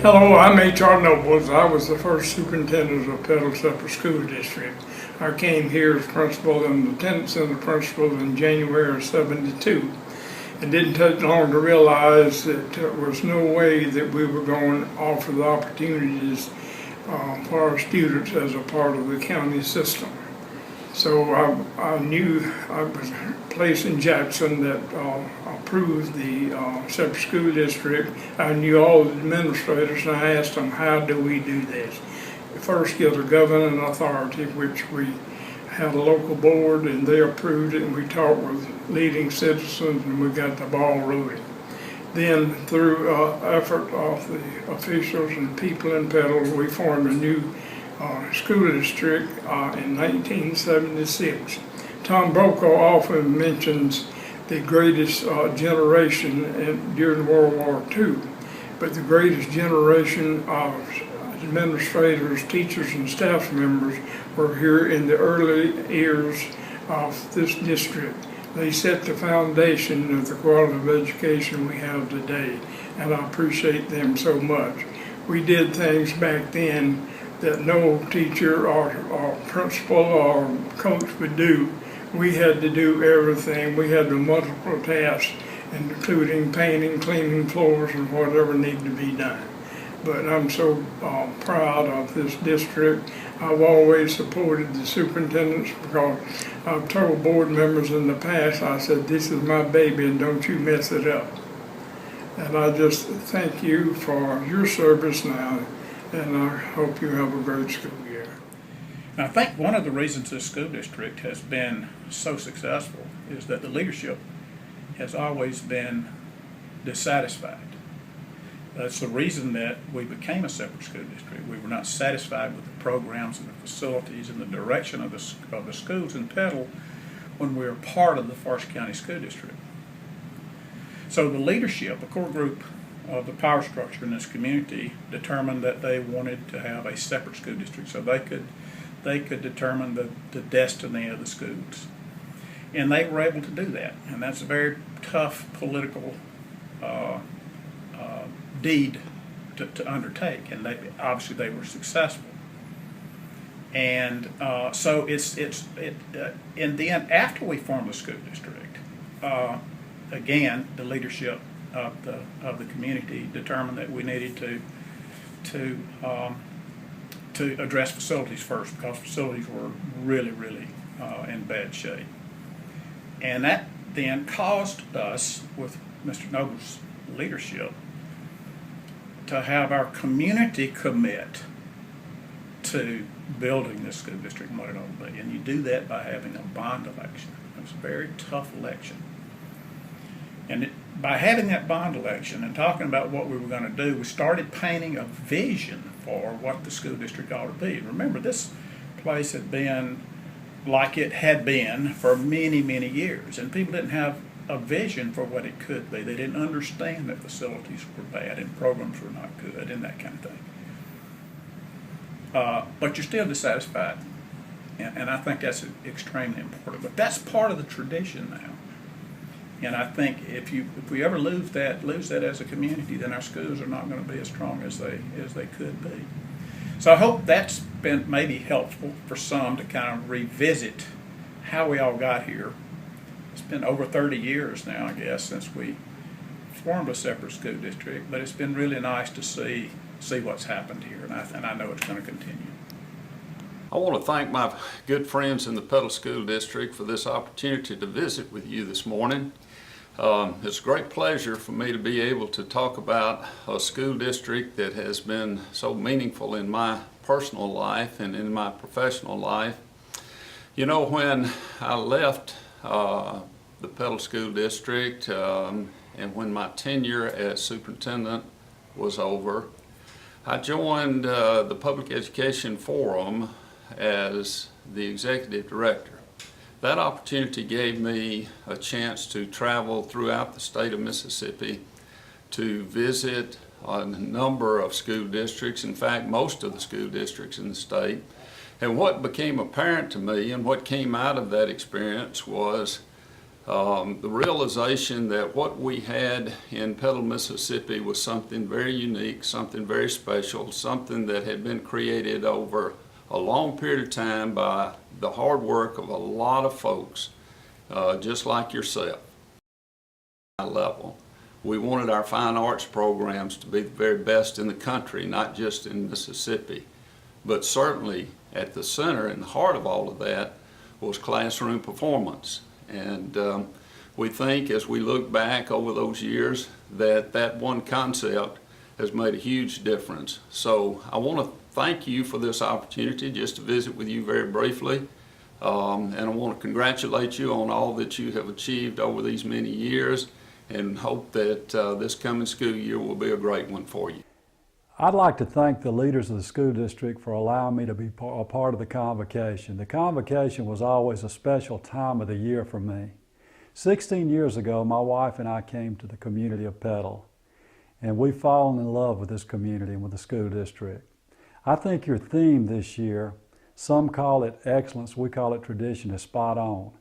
Hello, I'm H.R. Nobles. I was the first superintendent of Petal Separate School District. I came here as principal and lieutenant center principal in January of '72. It didn't take long to realize that there was no way that we were going to offer the opportunities for our students as a part of the county system. So I knew I was placed in Jackson that approved the separate school district. I knew all the administrators, and I asked them, how do we do this? First, give the governing authority, which we had a local board, and they approved it, and we talked with leading citizens, and we got the ball rolling. Then, through effort of the officials and people in Petal, we formed a new school district in 1976. Tom Brokaw often mentions the greatest generation during World War II, but the greatest generation of administrators, teachers, and staff members were here in the early years of this district. They set the foundation of the quality of education we have today, and I appreciate them so much. We did things back then that no teacher or principal or coach would do. We had to do everything. We had the multiple tasks, including painting, cleaning floors, and whatever needed to be done. But I'm so proud of this district. I've always supported the superintendents because I've told board members in the past, I said, this is my baby and don't you mess it up. And I just thank you for your service now, and I hope you have a great school year. I think one of the reasons this school district has been so successful is that the leadership has always been dissatisfied. That's the reason that we became a separate school district. We were not satisfied with the programs and the facilities and the direction of the schools in Petal when we were part of the Forest County School District. So the leadership, a core group of the power structure in this community, determined that they wanted to have a separate school district so they could determine the destiny of the schools. And they were able to do that. And that's a very tough political deed to undertake, and obviously they were successful. And so and then after we formed the school district, again the leadership of the community determined that we needed to address facilities first, because facilities were really in bad shape. And that then caused us, with Mr. Noble's leadership, to have our community commit to building this school district and what it ought to be. And you do that by having a bond election. It was a very tough election. And by having that bond election and talking about what we were going to do, we started painting a vision for what the school district ought to be. Remember, this place had been like it had been for many years, and people didn't have a vision for what it could be. They didn't understand that facilities were bad and programs were not good and that kind of thing. But you're still dissatisfied, and I think that's extremely important. But that's part of the tradition now. And I think if we ever lose that as a community, then our schools are not going to be as strong as they could be. So I hope that's been maybe helpful for some to kind of revisit how we all got here. It's been over 30 years now, I guess, since we formed a separate school district, but it's been really nice to see what's happened here, and I know it's going to continue. I want to thank my good friends in the Petal School District for this opportunity to visit with you this morning. It's a great pleasure for me to be able to talk about a school district that has been so meaningful in my personal life and in my professional life. You know, when I left the Petal School District and when my tenure as superintendent was over, I joined the Public Education Forum as the executive director. That opportunity gave me a chance to travel throughout the state of Mississippi to visit a number of school districts, in fact most of the school districts in the state. And what became apparent to me and what came out of that experience was The realization that what we had in Petal, Mississippi was something very unique, something very special, something that had been created over a long period of time by the hard work of a lot of folks, just like yourself. Level. We wanted our fine arts programs to be the very best in the country, not just in Mississippi. But certainly at the center and the heart of all of that was classroom performance. And we think as we look back over those years that that one concept has made a huge difference. So I want to thank you for this opportunity just to visit with you very briefly. And I want to congratulate you on all that you have achieved over these many years, and hope that this coming school year will be a great one for you. I'd like to thank the leaders of the school district for allowing me to be a part of the Convocation. The Convocation was always a special time of the year for me. 16 years ago, my wife and I came to the community of Petal, and we've fallen in love with this community and with the school district. I think your theme this year, some call it excellence, we call it tradition, is spot on.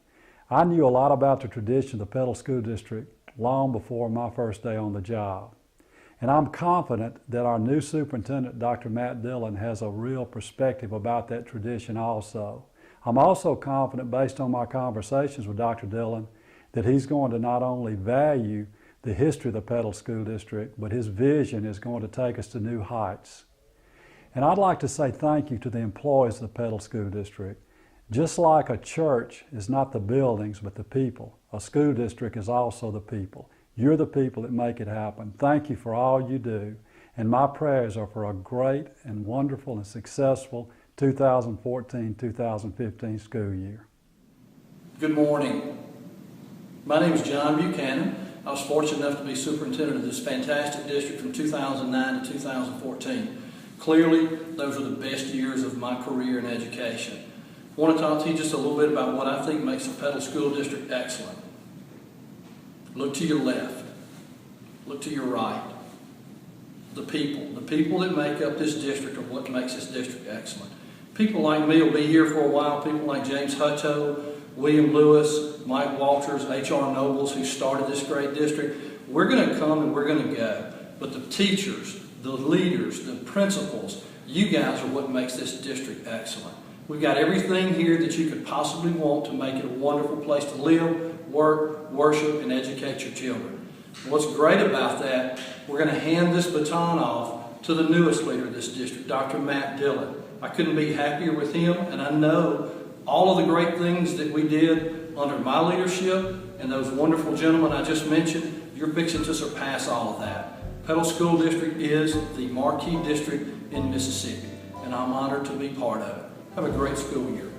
I knew a lot about the tradition of the Petal School District long before my first day on the job. And I'm confident that our new superintendent, Dr. Matt Dillon, has a real perspective about that tradition also. I'm also confident, based on my conversations with Dr. Dillon, that he's going to not only value the history of the Petal School District, but his vision is going to take us to new heights. And I'd like to say thank you to the employees of the Petal School District. Just like a church is not the buildings, but the people, a school district is also the people. You're the people that make it happen. Thank you for all you do. And my prayers are for a great and wonderful and successful 2014-2015 school year. Good morning. My name is John Buchanan. I was fortunate enough to be superintendent of this fantastic district from 2009 to 2014. Clearly, those are the best years of my career in education. I want to talk to you just a little bit about what I think makes the Petal School District excellent. Look to your left. Look to your right. The people that make up this district are what makes this district excellent. People like me will be here for a while. People like James Hutto, William Lewis, Mike Walters, H.R. Nobles, who started this great district. We're going to come and we're going to go. But the teachers, the leaders, the principals, you guys are what makes this district excellent. We've got everything here that you could possibly want to make it a wonderful place to live, work, worship, and educate your children. What's great about that, we're going to hand this baton off to the newest leader of this district, Dr. Matt Dillon. I couldn't be happier with him, and I know all of the great things that we did under my leadership and those wonderful gentlemen I just mentioned, you're fixing to surpass all of that. Petal School District is the marquee district in Mississippi, and I'm honored to be part of it. Have a great school year.